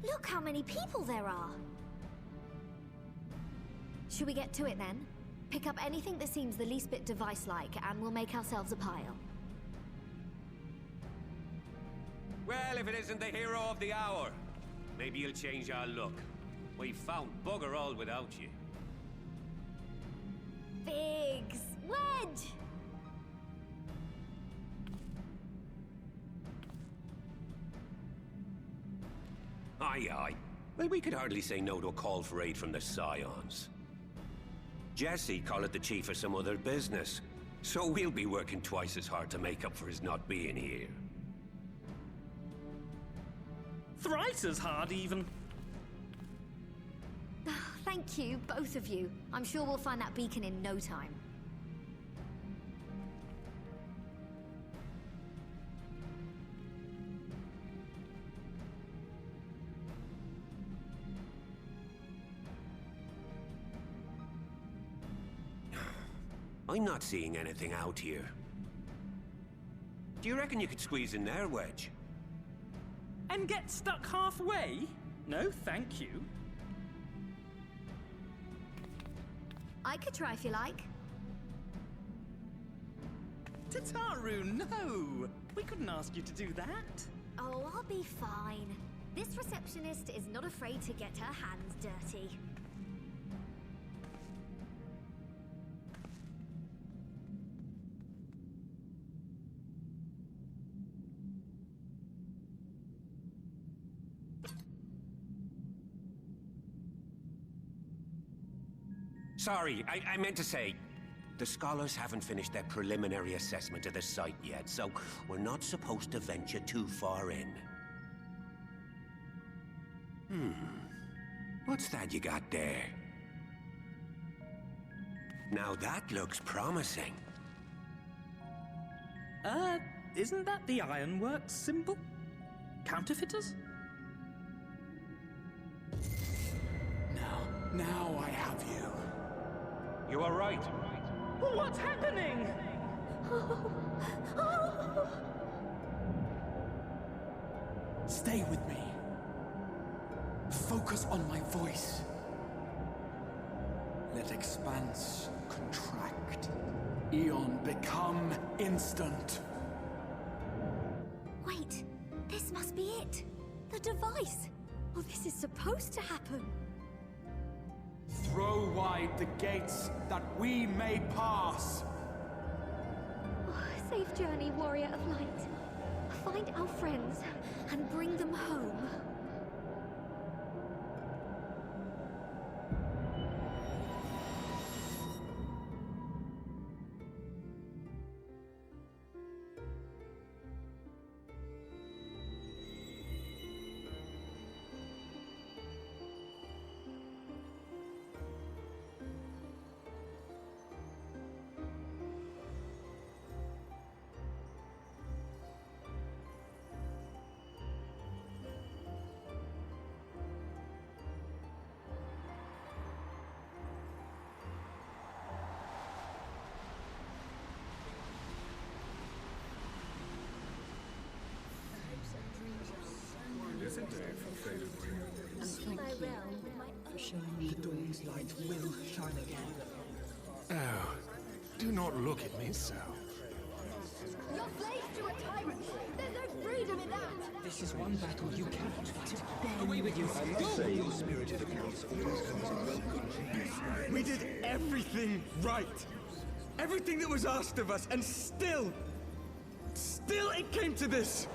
Look how many people there are! Should we get to it then? Pick up anything that seems the least bit device-like, and we'll make ourselves a pile. Well, if it isn't the hero of the hour, maybe you'll change our look. We've found bugger all without you. Biggs! Wedge! Aye, aye. Well, we could hardly say no to a call for aid from the Scions. Jesse called it the chief of some other business, so we'll be working twice as hard to make up for his not being here. Thrice as hard, even. Thank you, both of you. I'm sure we'll find that beacon in no time. I'm not seeing anything out here. Do you reckon you could squeeze in there, Wedge? And get stuck halfway? No, thank you. I could try if you like. Tataru, no! We couldn't ask you to do that. Oh, I'll be fine. This receptionist is not afraid to get her hands dirty. Sorry, I meant to say, the scholars haven't finished their preliminary assessment of the site yet, so we're not supposed to venture too far in. What's that you got there? Now that looks promising. Isn't that the Ironworks symbol? Counterfeiters? Now I have you. You are right. What's happening? Stay with me. Focus on my voice. Let expanse contract. Eon become instant. Wait, this must be it. The device. Well, this is supposed to happen. Throw wide the gates that we may pass. Oh, safe journey, warrior of light. Find our friends and bring them home. The dawn's light will shine again. Oh, do not look at me so. You're slaves to a tyrant! There's no freedom in that! This is one battle you cannot fight. Away with you! Go! Spirited accounts always comes. We did everything right! Everything that was asked of us, and still it came to this!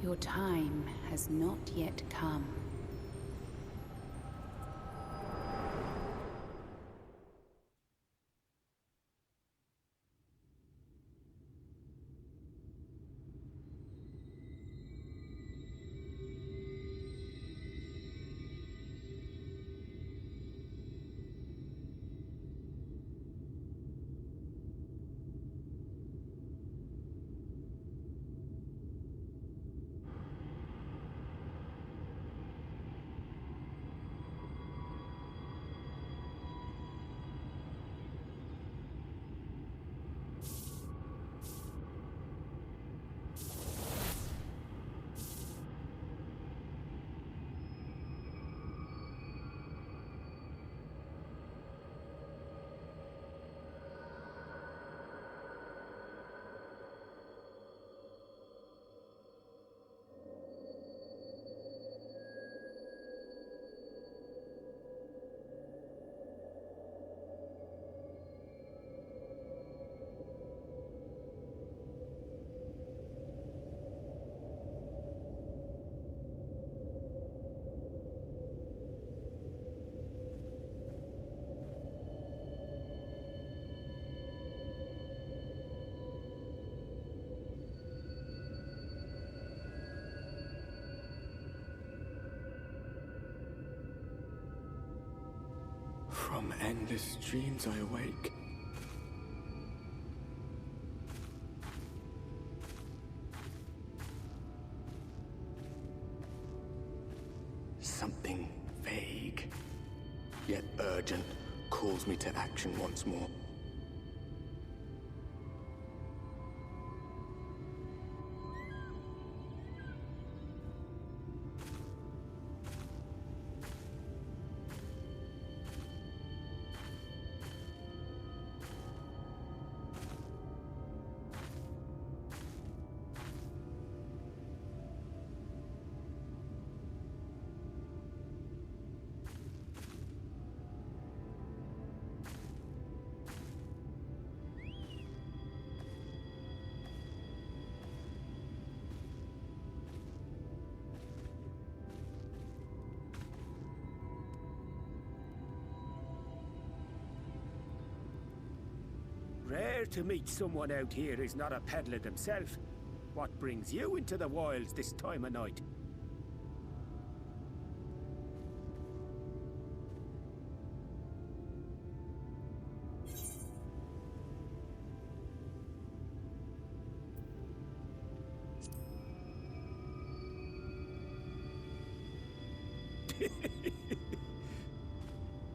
Your time has not yet come. From endless dreams I awake. Something vague, yet urgent, calls me to action once more. Rare to meet someone out here who's not a peddler themselves. What brings you into the wilds this time of night?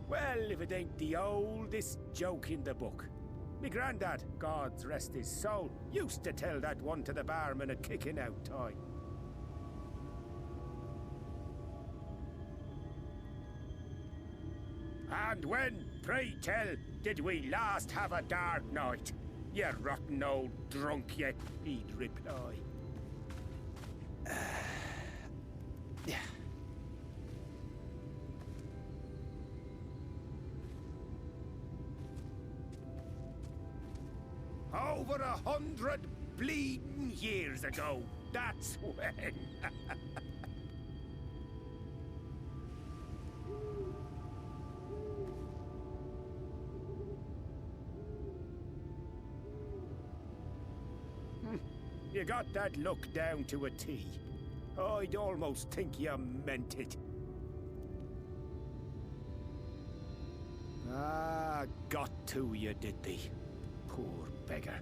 Well, if it ain't the oldest joke in the book. Me granddad, God's rest his soul, used to tell that one to the barman at kicking out time. And when, pray tell, did we last have a dark night? You rotten old drunk, yet he'd reply. Yeah. Over 100 bleeding years ago, that's when. You got that look down to a T. I'd almost think you meant it. Ah, got to you, did they? Poor beggar.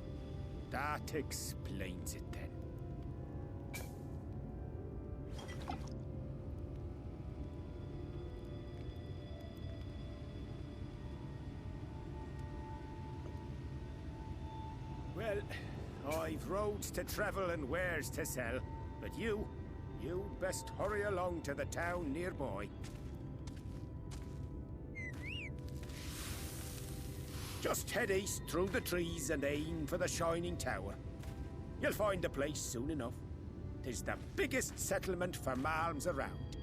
That explains it then. Well, I've roads to travel and wares to sell, but you'd best hurry along to the town nearby. Just head east through the trees and aim for the Shining Tower. You'll find the place soon enough. 'Tis the biggest settlement for malms around.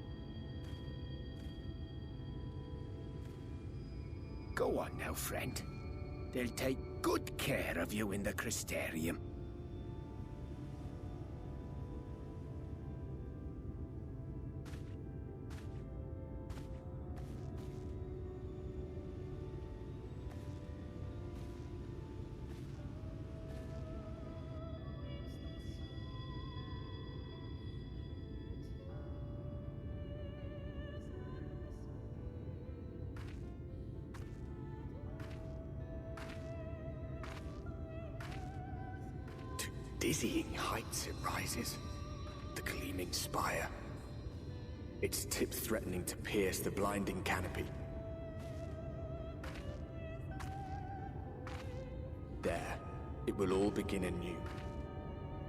Go on now, friend. They'll take good care of you in the Crystarium. Dizzying heights it rises, the gleaming spire. Its tip threatening to pierce the blinding canopy. There, it will all begin anew.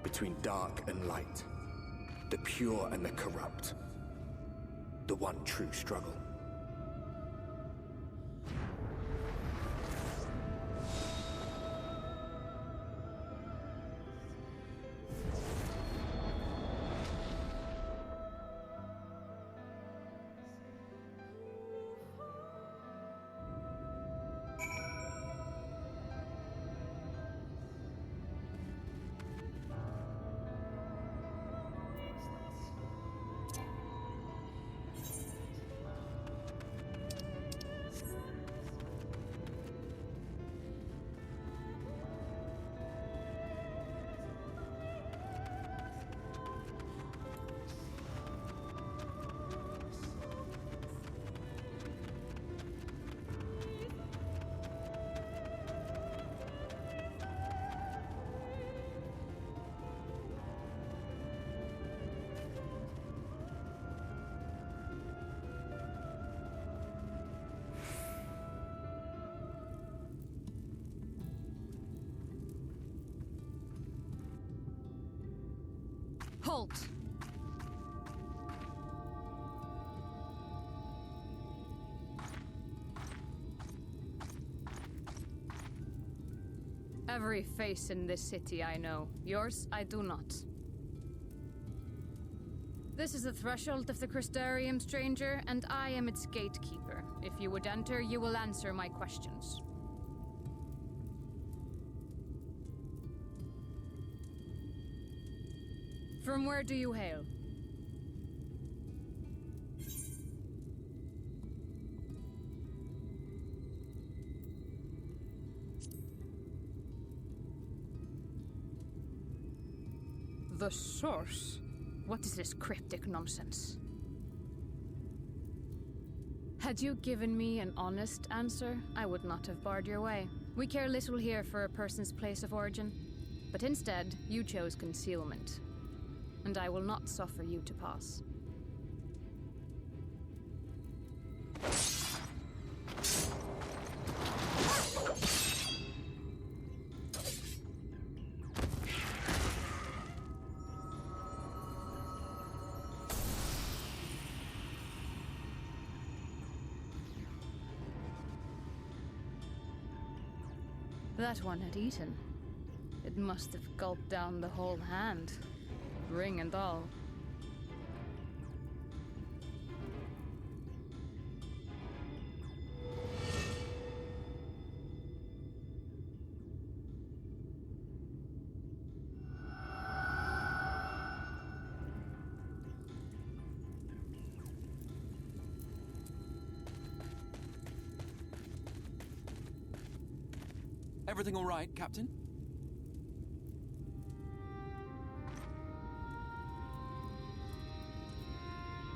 Between dark and light, the pure and the corrupt. The one true struggle. Halt! Every face in this city I know. Yours, I do not. This is the threshold of the Crystarium, stranger, and I am its gatekeeper. If you would enter, you will answer my questions. From where do you hail? The source? What is this cryptic nonsense? Had you given me an honest answer, I would not have barred your way. We care little here for a person's place of origin. But instead, you chose concealment. And I will not suffer you to pass. That one had eaten. It must have gulped down the whole hand, ring and all. Everything all right, Captain?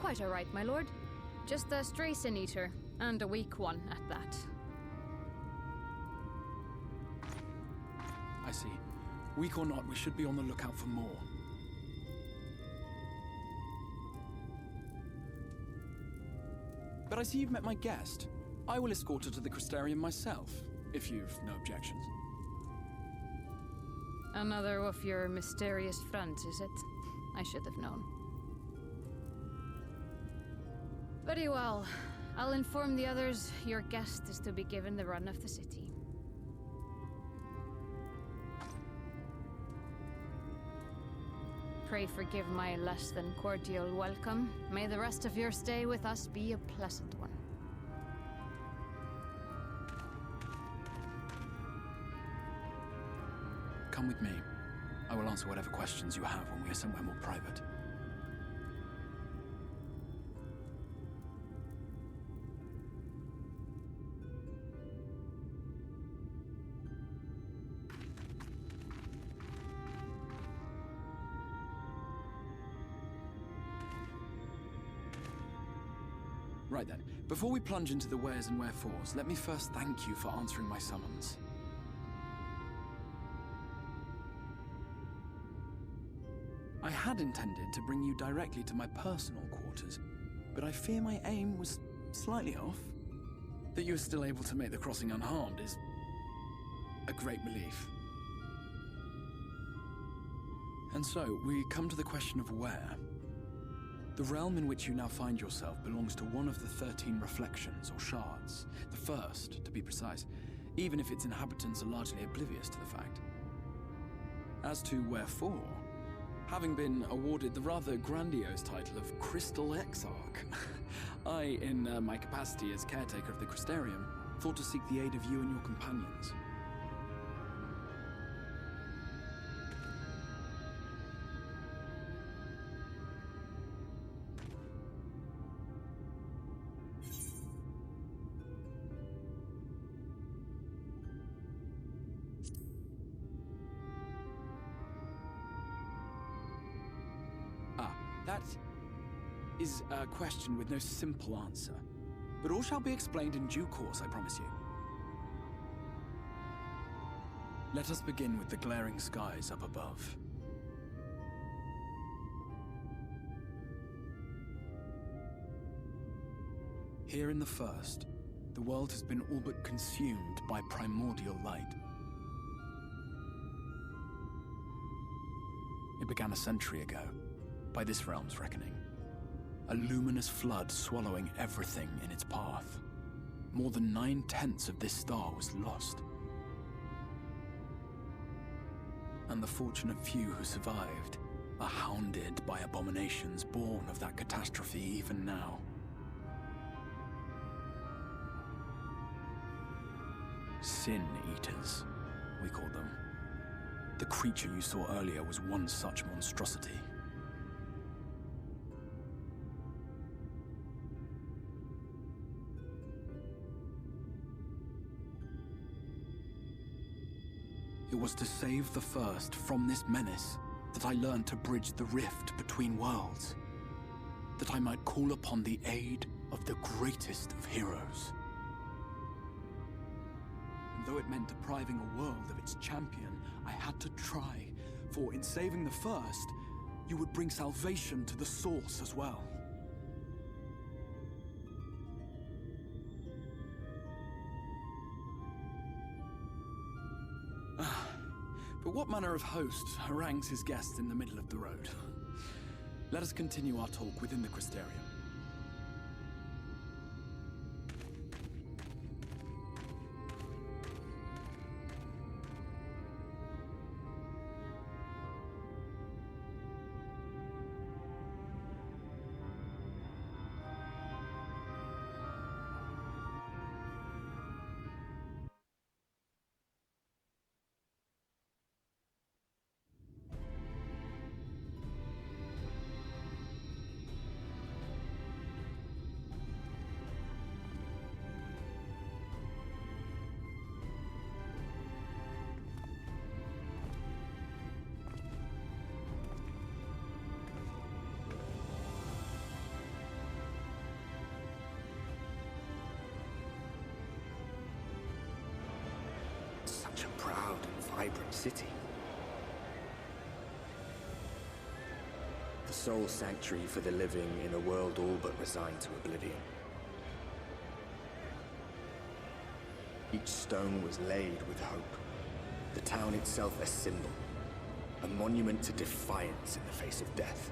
Quite all right, my lord. Just a stray sin eater, and a weak one at that. I see. Weak or not, we should be on the lookout for more. But I see you've met my guest. I will escort her to the Crystarium myself, if you've no objections. Another of your mysterious friends, is it? I should have known. Very well. I'll inform the others your guest is to be given the run of the city. Pray forgive my less than cordial welcome. May the rest of your stay with us be a pleasant one. Come with me. I will answer whatever questions you have when we are somewhere more private. Right then, before we plunge into the wheres and wherefores, let me first thank you for answering my summons. I had intended to bring you directly to my personal quarters, but I fear my aim was slightly off. That you were still able to make the crossing unharmed is a great relief. And so, we come to the question of where. The realm in which you now find yourself belongs to one of the 13 reflections, or shards. The first, to be precise, even if its inhabitants are largely oblivious to the fact. As to wherefore, having been awarded the rather grandiose title of Crystal Exarch, I, in my capacity as caretaker of the Crystarium, thought to seek the aid of you and your companions. That is a question with no simple answer. But all shall be explained in due course, I promise you. Let us begin with the glaring skies up above. Here in the first, the world has been all but consumed by primordial light. It began a century ago, by this realm's reckoning. A luminous flood swallowing everything in its path. More than 9/10 of this star was lost. And the fortunate few who survived are hounded by abominations born of that catastrophe even now. Sin Eaters, we call them. The creature you saw earlier was one such monstrosity. It was to save the First from this menace that I learned to bridge the rift between worlds. That I might call upon the aid of the greatest of heroes. And though it meant depriving a world of its champion, I had to try. For in saving the First, you would bring salvation to the source as well. But what manner of host harangues his guests in the middle of the road? Let us continue our talk within the Crystarium. Such a proud and vibrant city. The sole sanctuary for the living in a world all but resigned to oblivion. Each stone was laid with hope. The town itself a symbol, a monument to defiance in the face of death.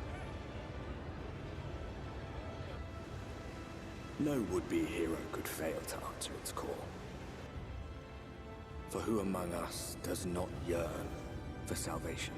No would-be hero could fail to answer its call. For who among us does not yearn for salvation?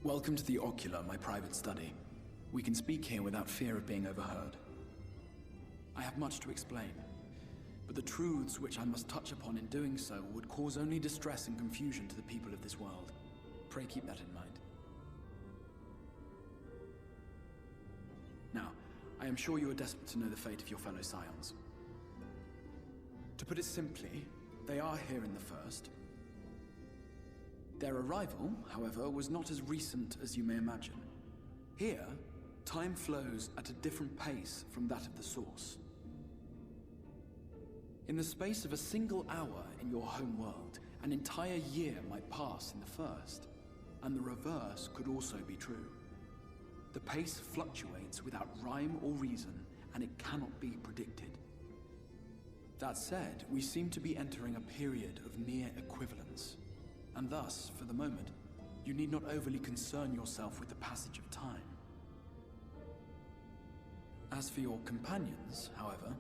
Welcome to the Ocular, my private study. We can speak here without fear of being overheard. I have much to explain, but the truths which I must touch upon in doing so would cause only distress and confusion to the people of this world. Pray keep that in mind. Now, I am sure you are desperate to know the fate of your fellow Scions. To put it simply, they are here in the First. Their arrival, however, was not as recent as you may imagine. Here, time flows at a different pace from that of the Source. In the space of a single hour in your home world, an entire year might pass in the First, and the reverse could also be true. The pace fluctuates without rhyme or reason, and it cannot be predicted. That said, we seem to be entering a period of near equivalence, and thus, for the moment, you need not overly concern yourself with the passage of time. As for your companions, however,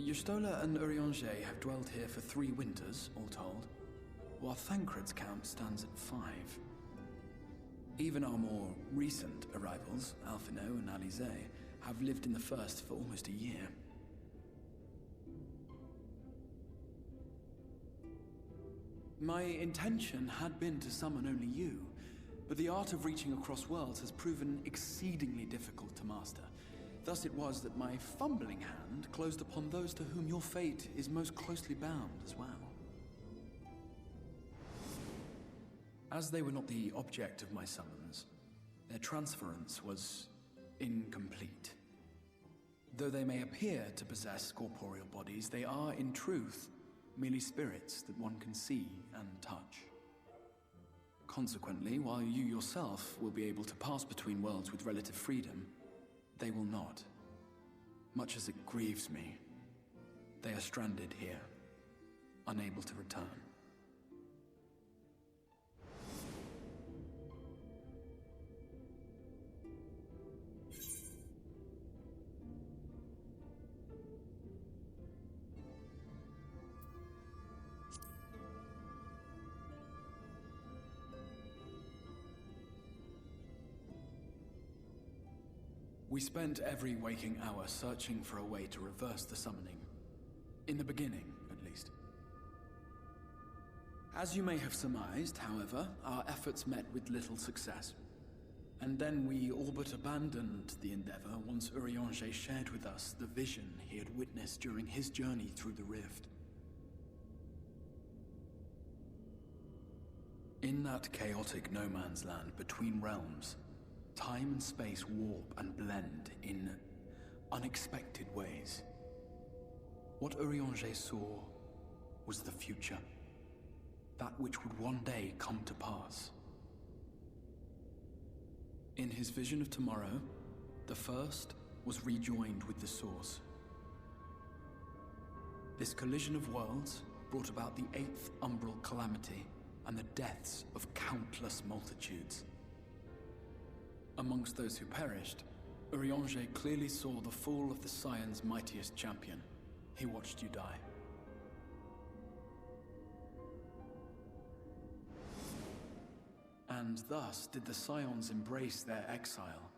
Y'shtola and Urianger have dwelled here for 3 winters, all told, while Thancred's count stands at 5. Even our more recent arrivals, Alphino and Alize, have lived in the First for almost a year. My intention had been to summon only you, but the art of reaching across worlds has proven exceedingly difficult to master. Thus it was that my fumbling hand closed upon those to whom your fate is most closely bound as well. As they were not the object of my summons, their transference was incomplete. Though they may appear to possess corporeal bodies, they are, in truth, merely spirits that one can see and touch. Consequently, while you yourself will be able to pass between worlds with relative freedom, they will not. Much as it grieves me, they are stranded here, unable to return. We spent every waking hour searching for a way to reverse the summoning. In the beginning, at least. As you may have surmised, however, our efforts met with little success. And then we all but abandoned the endeavor once Urianger shared with us the vision he had witnessed during his journey through the rift. In that chaotic no-man's land between realms, time and space warp and blend in unexpected ways. What Urianger saw was the future. That which would one day come to pass. In his vision of tomorrow, the First was rejoined with the Source. This collision of worlds brought about the 8th umbral calamity and the deaths of countless multitudes. Amongst those who perished, Urianger clearly saw the fall of the Scion's mightiest champion. He watched you die. And thus did the Scions embrace their exile,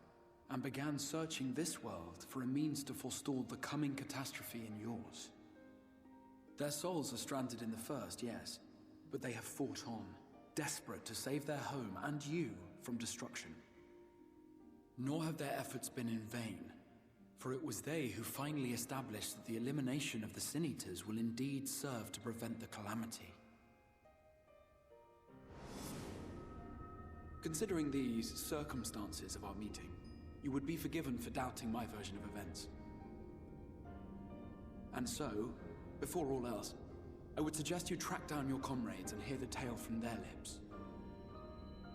and began searching this world for a means to forestall the coming catastrophe in yours. Their souls are stranded in the First, yes, but they have fought on, desperate to save their home and you from destruction. Nor have their efforts been in vain, for it was they who finally established that the elimination of the Sin Eaters will indeed serve to prevent the calamity. Considering these circumstances of our meeting, you would be forgiven for doubting my version of events. And so, before all else, I would suggest you track down your comrades and hear the tale from their lips.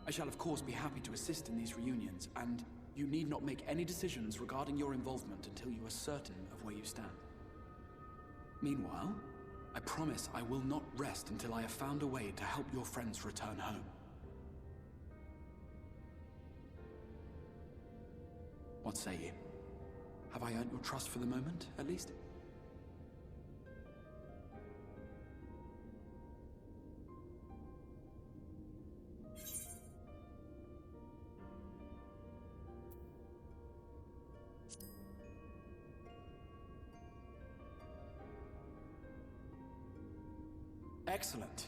I shall of course be happy to assist in these reunions, and you need not make any decisions regarding your involvement until you are certain of where you stand. Meanwhile, I promise I will not rest until I have found a way to help your friends return home. What say you? Have I earned your trust for the moment, at least? Excellent.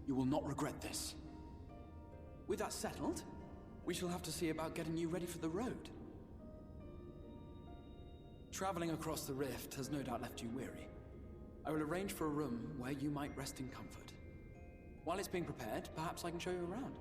You will not regret this. With that settled, we shall have to see about getting you ready for the road. Traveling across the rift has no doubt left you weary. I will arrange for a room where you might rest in comfort. While it's being prepared, perhaps I can show you around.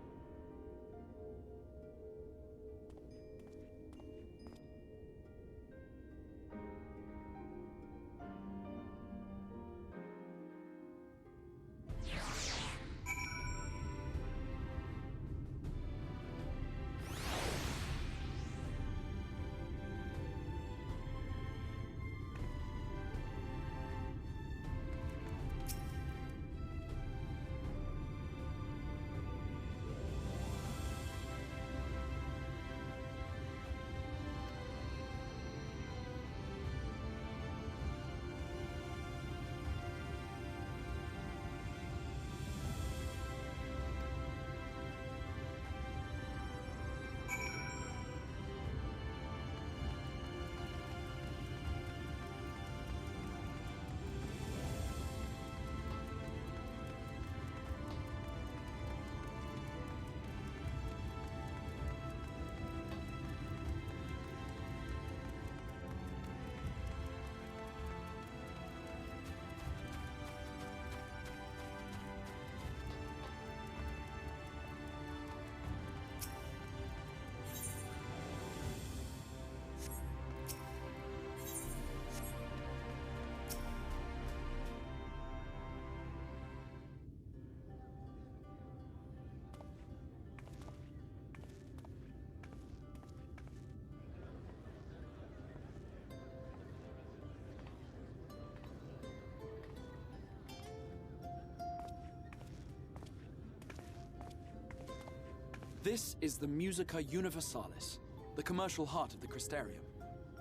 This is the Musica Universalis, the commercial heart of the Crystarium.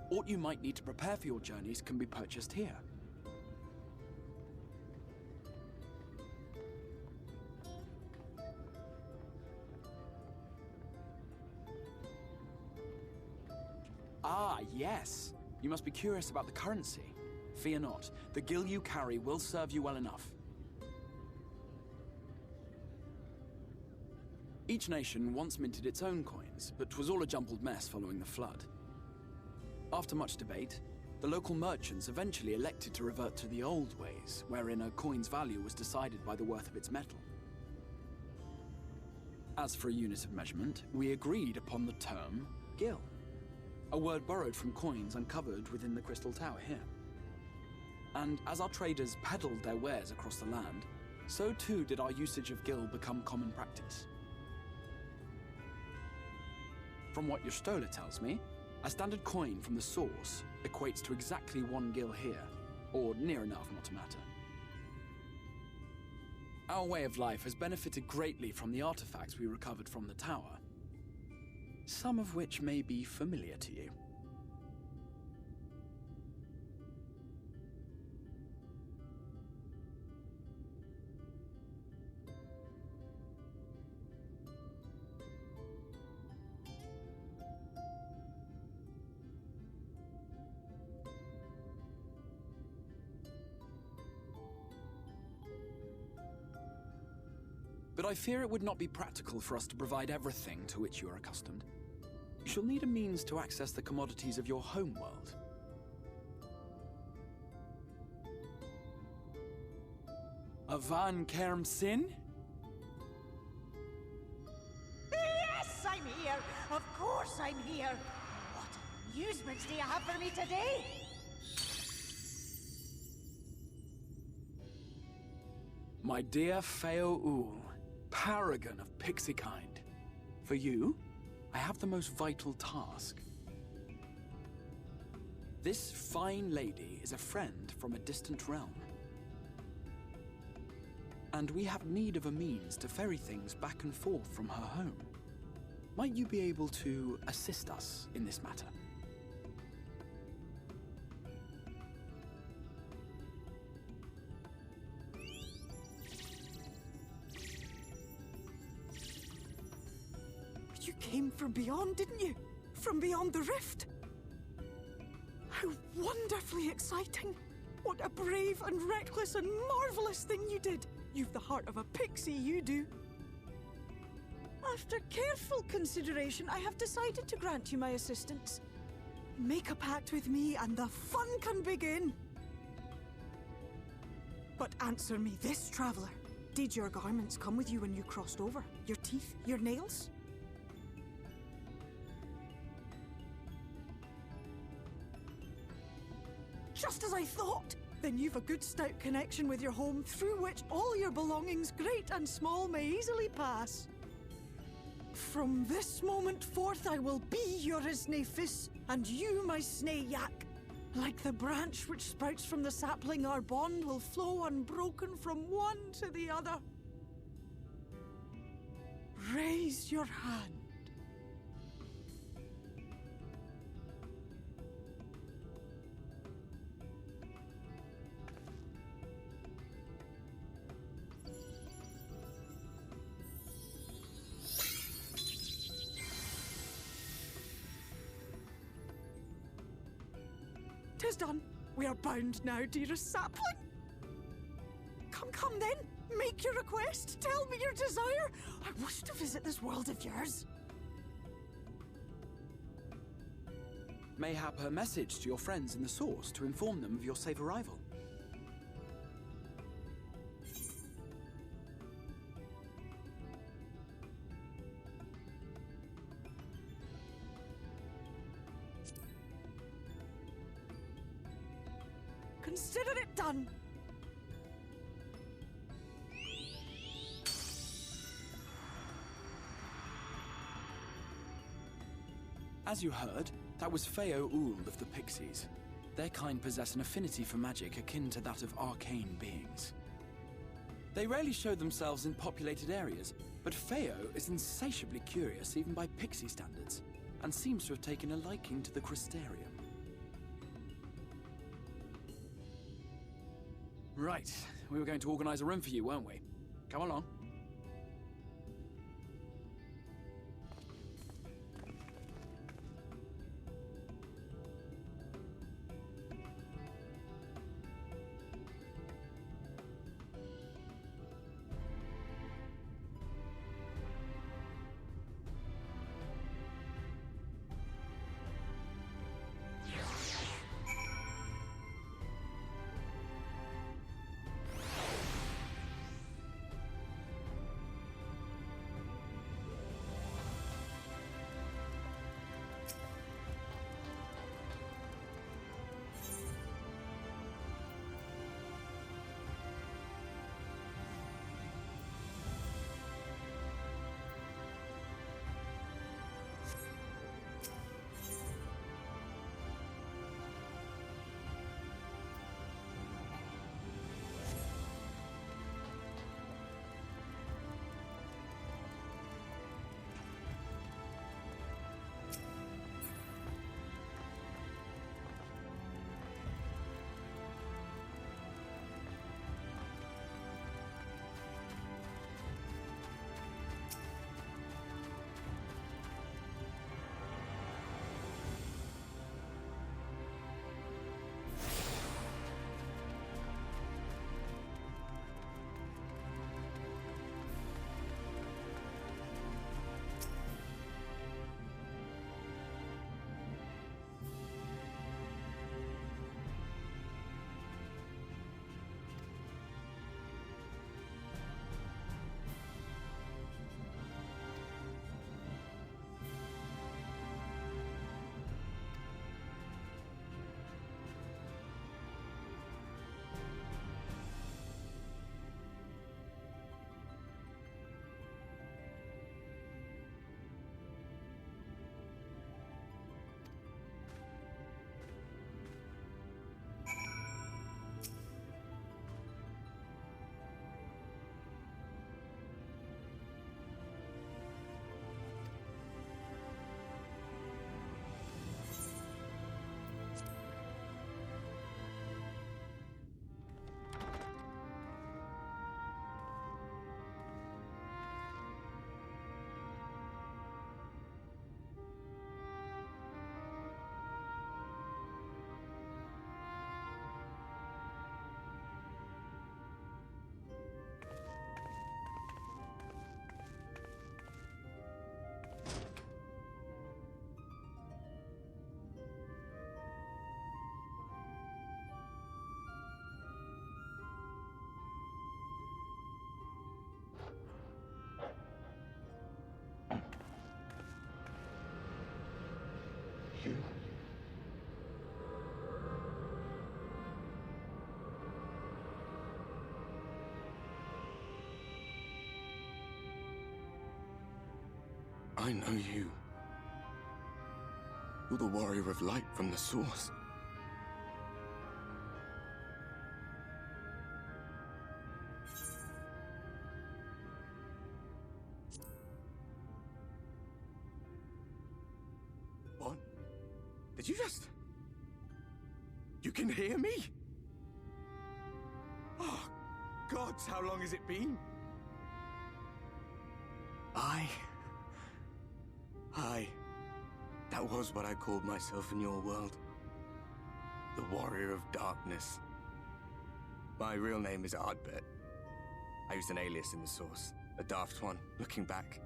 What you might need to prepare for your journeys can be purchased here. Ah, yes. You must be curious about the currency. Fear not. The gil you carry will serve you well enough. Each nation once minted its own coins, but 'twas all a jumbled mess following the flood. After much debate, the local merchants eventually elected to revert to the old ways, wherein a coin's value was decided by the worth of its metal. As for a unit of measurement, we agreed upon the term gil, a word borrowed from coins uncovered within the Crystal Tower here. And as our traders peddled their wares across the land, so too did our usage of gil become common practice. From what your stola tells me, a standard coin from the source equates to exactly 1 gil here, or near enough not to matter. Our way of life has benefited greatly from the artifacts we recovered from the tower, some of which may be familiar to you. But I fear it would not be practical for us to provide everything to which you are accustomed. You shall need a means to access the commodities of your homeworld. Avan Kerm Sin? Yes, I'm here! Of course I'm here! What amusements do you have for me today? My dear Feo Ul, paragon of pixie kind. For you, I have the most vital task. This fine lady is a friend from a distant realm. And we have need of a means to ferry things back and forth from her home. Might you be able to assist us in this matter? You came from beyond, didn't you? From beyond the rift? How wonderfully exciting! What a brave and reckless and marvelous thing you did! You've the heart of a pixie, you do. After careful consideration, I have decided to grant you my assistance. Make a pact with me and the fun can begin. But answer me this, traveler. Did your garments come with you when you crossed over? Your teeth? Your nails? Just as I thought! Then you've a good stout connection with your home through which all your belongings, great and small, may easily pass. From this moment forth I will be your Isne Fis, and you my Sne Yak. Like the branch which sprouts from the sapling, our bond will flow unbroken from one to the other. Raise your hand. Tis done. We are bound now, dearest sapling. Come then. Make your request. Tell me your desire. I wish to visit this world of yours. Mayhap a message to your friends in the Source to inform them of your safe arrival. Consider it done. As you heard, that was Feo Uld of the Pixies. Their kind possess an affinity for magic akin to that of arcane beings. They rarely show themselves in populated areas, but Feo is insatiably curious even by Pixie standards, and seems to have taken a liking to the Crystarium. Right, we were going to organize a room for you, weren't we? Come along. I know you. You're the warrior of light from the source. What? Did you just... You can hear me? Oh, gods, how long has it been? That was what I called myself in your world. The Warrior of Darkness. My real name is Ardbert. I used an alias in the source, a daft one, looking back.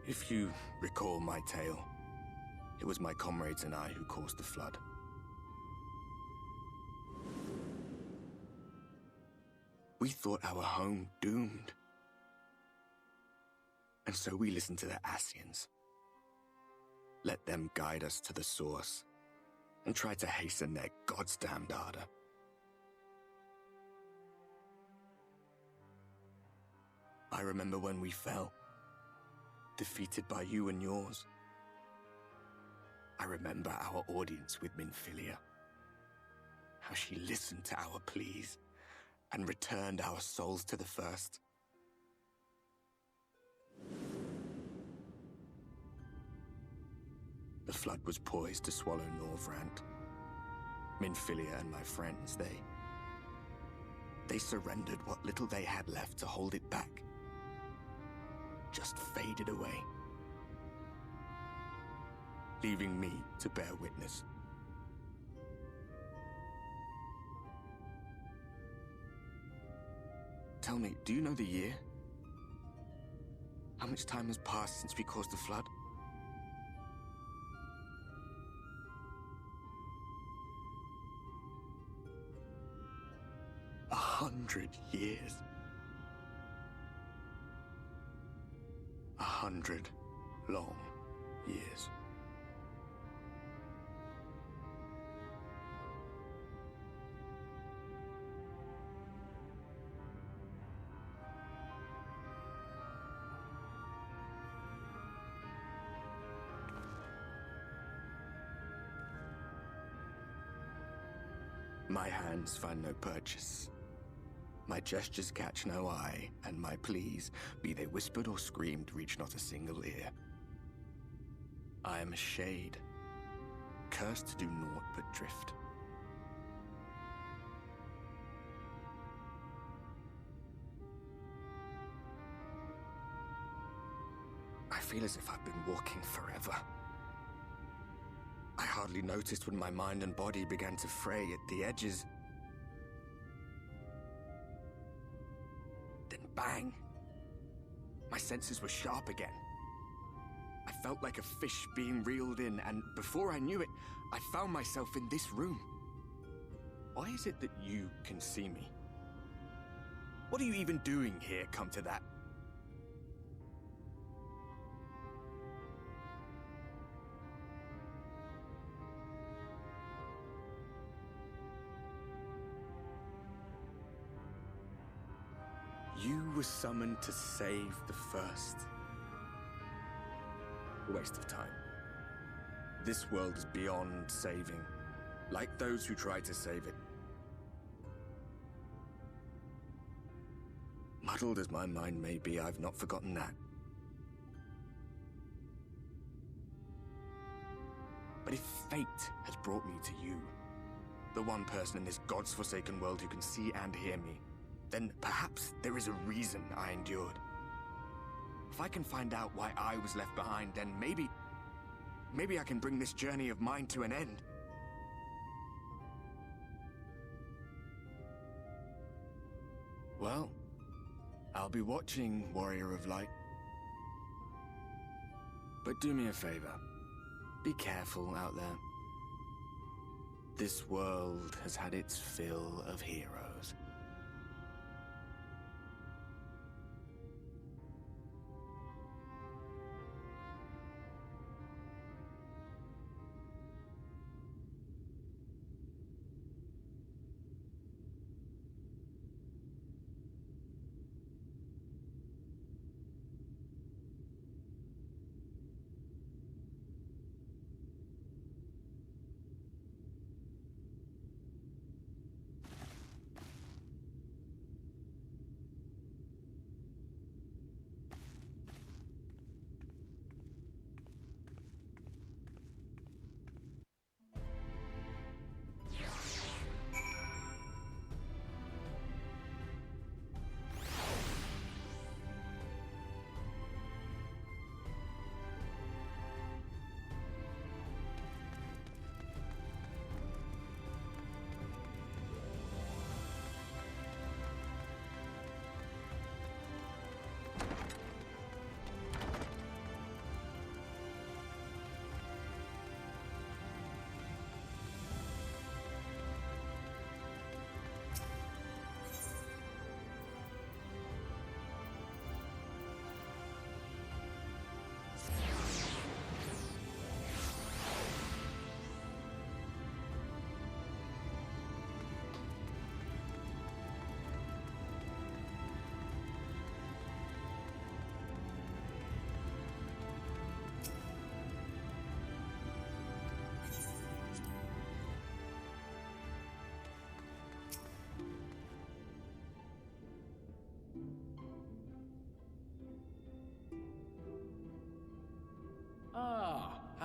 If you recall my tale, it was my comrades and I who caused the flood. We thought our home doomed. And so we listened to the Ascians. Let them guide us to the source and try to hasten their goddamned ardor. I remember when we fell, defeated by you and yours. I remember our audience with Minfilia, how she listened to our pleas and returned our souls to the First. The flood was poised to swallow Norvrant. Minfilia and my friends, they surrendered what little they had left to hold it back. Just faded away, leaving me to bear witness. Tell me, do you know the year? How much time has passed since we caused the flood? $100 years. 100 long years. My hands find no purchase. My gestures catch no eye, and my pleas, be they whispered or screamed, reach not a single ear. I am a shade, cursed to do naught but drift. I feel as if I've been walking forever. I hardly noticed when my mind and body began to fray at the edges. Then bang! My senses were sharp again. I felt like a fish being reeled in, and before I knew it, I found myself in this room. Why is it that you can see me? What are you even doing here, come to that? You were summoned to save the First. A waste of time. This world is beyond saving, like those who try to save it. Muddled as my mind may be, I've not forgotten that. But if fate has brought me to you, the one person in this God's-forsaken world who can see and hear me, then perhaps there is a reason I endured. If I can find out why I was left behind, then maybe I can bring this journey of mine to an end. Well, I'll be watching, Warrior of Light. But do me a favor. Be careful out there. This world has had its fill of heroes.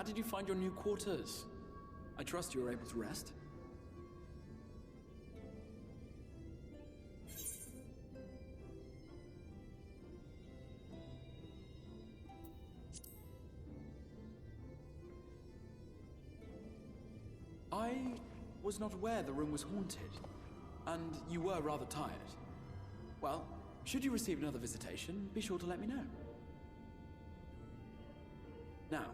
How did you find your new quarters? I trust you were able to rest? I was not aware the room was haunted, and you were rather tired. Well, should you receive another visitation, be sure to let me know. Now,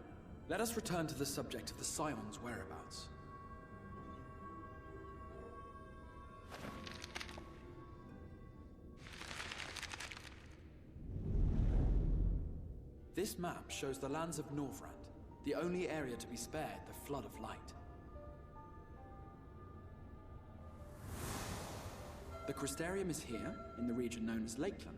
let us return to the subject of the Scion's whereabouts. This map shows the lands of Norvrand, the only area to be spared the Flood of Light. The Crystarium is here, in the region known as Lakeland.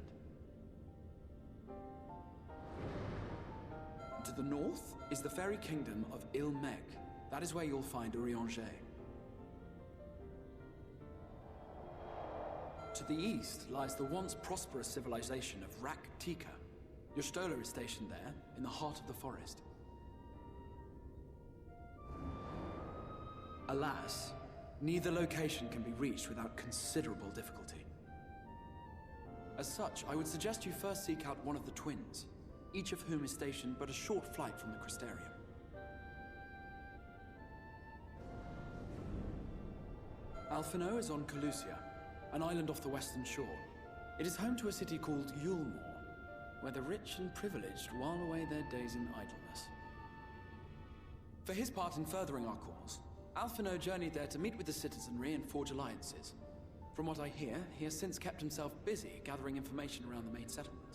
To the north is the fairy kingdom of Il-Meg. That is where you'll find Urianger. To the east lies the once prosperous civilization of Rak-Tika. Your Stola is stationed there, in the heart of the forest. Alas, neither location can be reached without considerable difficulty. As such, I would suggest you first seek out one of the twins, each of whom is stationed but a short flight from the Crystarium. Alphino is on Calusia, an island off the western shore. It is home to a city called Yulmore, where the rich and privileged while away their days in idleness. For his part in furthering our cause, Alphino journeyed there to meet with the citizenry and forge alliances. From what I hear, he has since kept himself busy gathering information around the main settlement.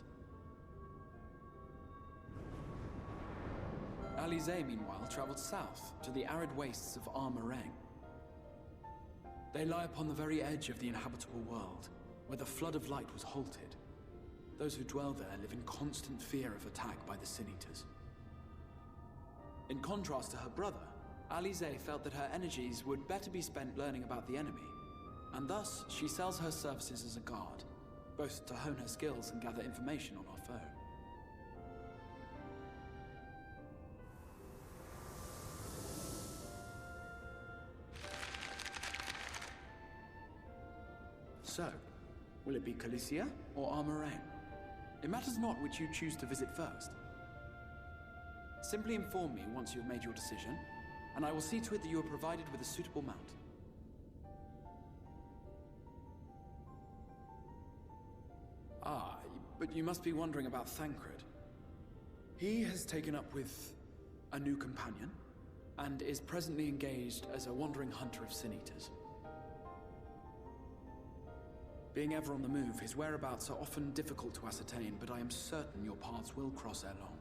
Alize, meanwhile, traveled south to the arid wastes of Armarang. They lie upon the very edge of the inhabitable world, where the Flood of Light was halted. Those who dwell there live in constant fear of attack by the Sin Eaters. In contrast to her brother, Alize felt that her energies would better be spent learning about the enemy, and thus she sells her services as a guard, both to hone her skills and gather information on our foe. So, will it be Calicia or Armarang? It matters not which you choose to visit first. Simply inform me once you have made your decision, and I will see to it that you are provided with a suitable mount. Ah, but you must be wondering about Thancred. He has taken up with a new companion, and is presently engaged as a wandering hunter of Sin Eaters. Being ever on the move, his whereabouts are often difficult to ascertain, but I am certain your paths will cross ere long.